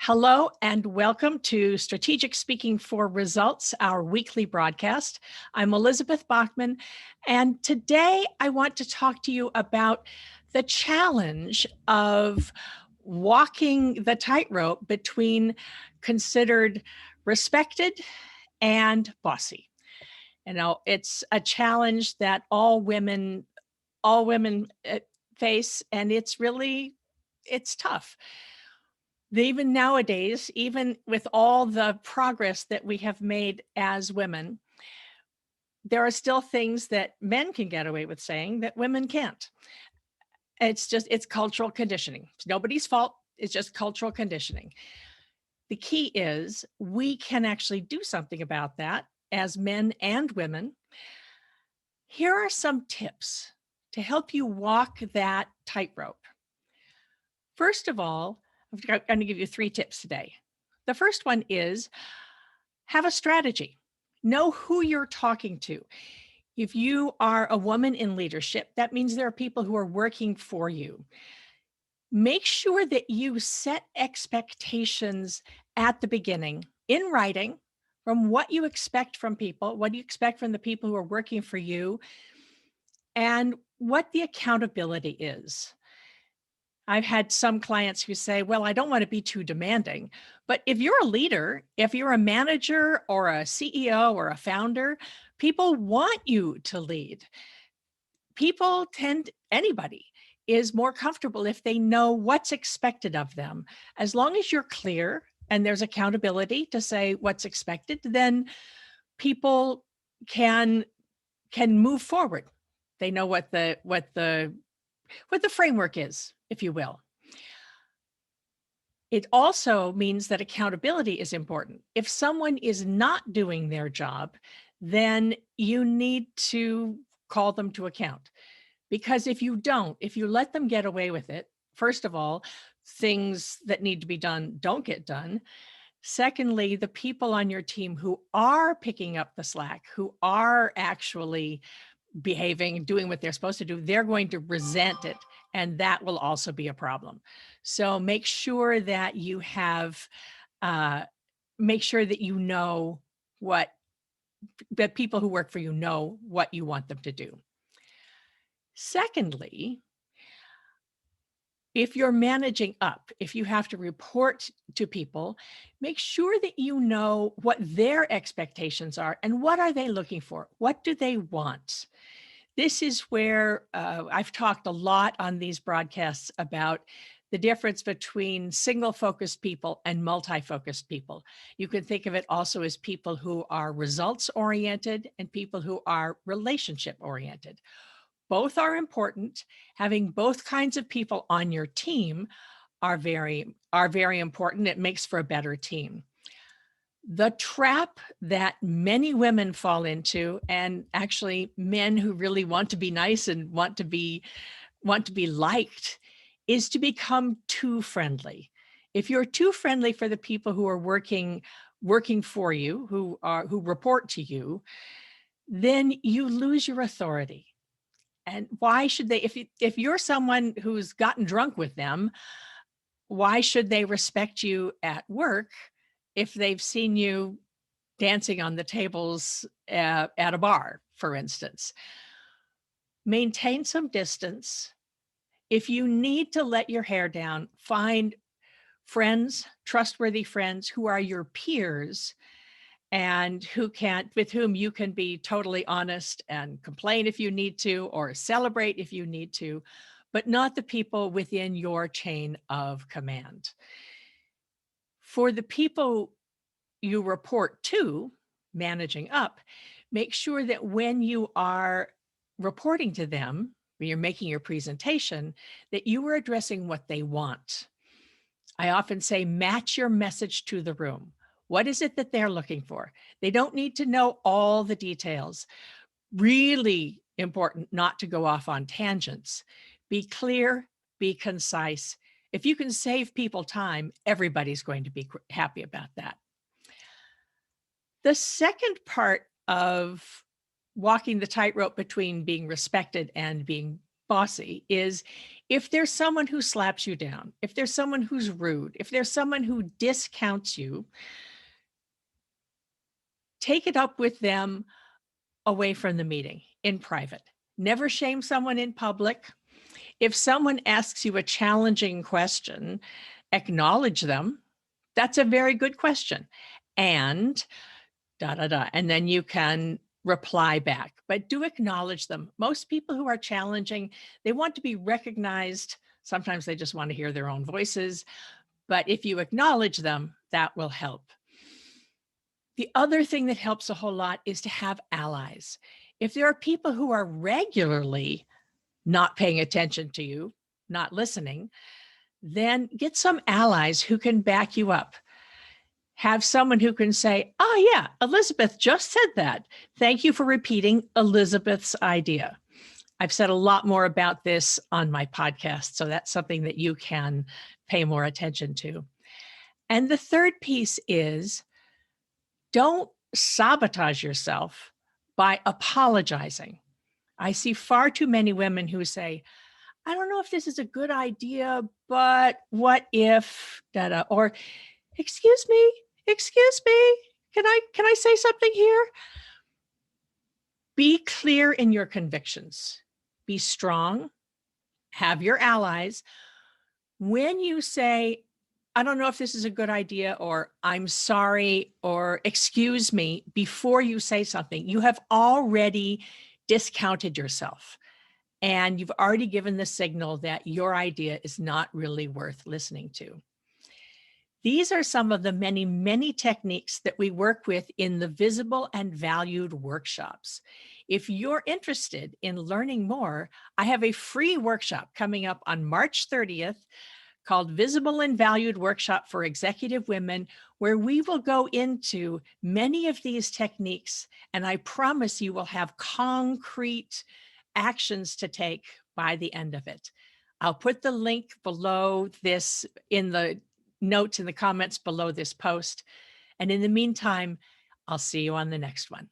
Hello and welcome to Strategic Speaking for Results, our weekly broadcast. I'm Elizabeth Bachman, and today I want to talk to you about the challenge of walking the tightrope between considered respected and bossy. It's a challenge that all women face, and it's tough. Even nowadays, even with all the progress that we have made as women, there are still things that men can get away with saying that women can't. It's cultural conditioning. It's nobody's fault. It's just cultural conditioning. The key is we can actually do something about that as men and women. Here are some tips to help you walk that tightrope. First of all, I'm going to give you 3 tips today. The first one is have a strategy. Know who you're talking to. If you are a woman in leadership, that means there are people who are working for you. Make sure that you set expectations at the beginning in writing from what you expect from people, what do you expect from the people who are working for you, and what the accountability is. I've had some clients who say, well, I don't want to be too demanding. But if you're a leader, if you're a manager or a CEO or a founder, people want you to lead. Anybody is more comfortable if they know what's expected of them. As long as you're clear and there's accountability to say what's expected, then people can move forward. They know what the framework is, if you will. It also means that accountability is important. If someone is not doing their job, then you need to call them to account. Because if you let them get away with it, first of all, things that need to be done don't get done. Secondly, the people on your team who are picking up the slack, who are actually behaving, doing what they're supposed to do, they're going to resent it. And that will also be a problem. So make sure that you know that people who work for you know what you want them to do. Secondly, if you're managing up, if you have to report to people, make sure that you know what their expectations are and what are they looking for? What do they want? This is where I've talked a lot on these broadcasts about the difference between single-focused people and multi-focused people. You can think of it also as people who are results-oriented and people who are relationship-oriented. Both are important. Having both kinds of people on your team are very important. It makes for a better team. The trap that many women fall into, and actually men who really want to be nice and want to be liked, is to become too friendly. If you're too friendly for the people who are working for you, who report to you, then you lose your authority. And why should they, if you're someone who's gotten drunk with them, why should they respect you at work if they've seen you dancing on the tables at a bar, for instance? Maintain some distance. If you need to let your hair down, find friends, trustworthy friends who are your peers and with whom you can be totally honest and complain if you need to, or celebrate if you need to, but not the people within your chain of command. For the people you report to, managing up, make sure that when you are reporting to them, when you're making your presentation, that you are addressing what they want. I often say, match your message to the room. What is it that they're looking for? They don't need to know all the details. Really important not to go off on tangents. Be clear, be concise. If you can save people time, everybody's going to be happy about that. The second part of walking the tightrope between being respected and being Bossy is if there's someone who slaps you down, if there's someone who's rude, if there's someone who discounts you, take it up with them away from the meeting in private. Never shame someone in public. If someone asks you a challenging question, acknowledge them. That's a very good question. And and then you can reply back, but do acknowledge them. Most people who are challenging, they want to be recognized. Sometimes they just want to hear their own voices, but if you acknowledge them, that will help. The other thing that helps a whole lot is to have allies. If there are people who are regularly not paying attention to you, not listening, then get some allies who can back you up. Have someone who can say, oh yeah, Elizabeth just said that. Thank you for repeating Elizabeth's idea. I've said a lot more about this on my podcast, so that's something that you can pay more attention to. And the third piece is don't sabotage yourself by apologizing. I see far too many women who say, I don't know if this is a good idea, but what if, or excuse me, can I say something here? Be clear in your convictions. Be strong, have your allies. When you say, I don't know if this is a good idea, or I'm sorry, or excuse me, before you say something, you have already discounted yourself. And you've already given the signal that your idea is not really worth listening to. These are some of the many, many techniques that we work with in the Visible and Valued workshops. If you're interested in learning more, I have a free workshop coming up on March 30th called Visible and Valued Workshop for Executive Women, where we will go into many of these techniques, and I promise you will have concrete actions to take by the end of it. I'll put the link below this in the notes in the comments below this post. And in the meantime, I'll see you on the next one.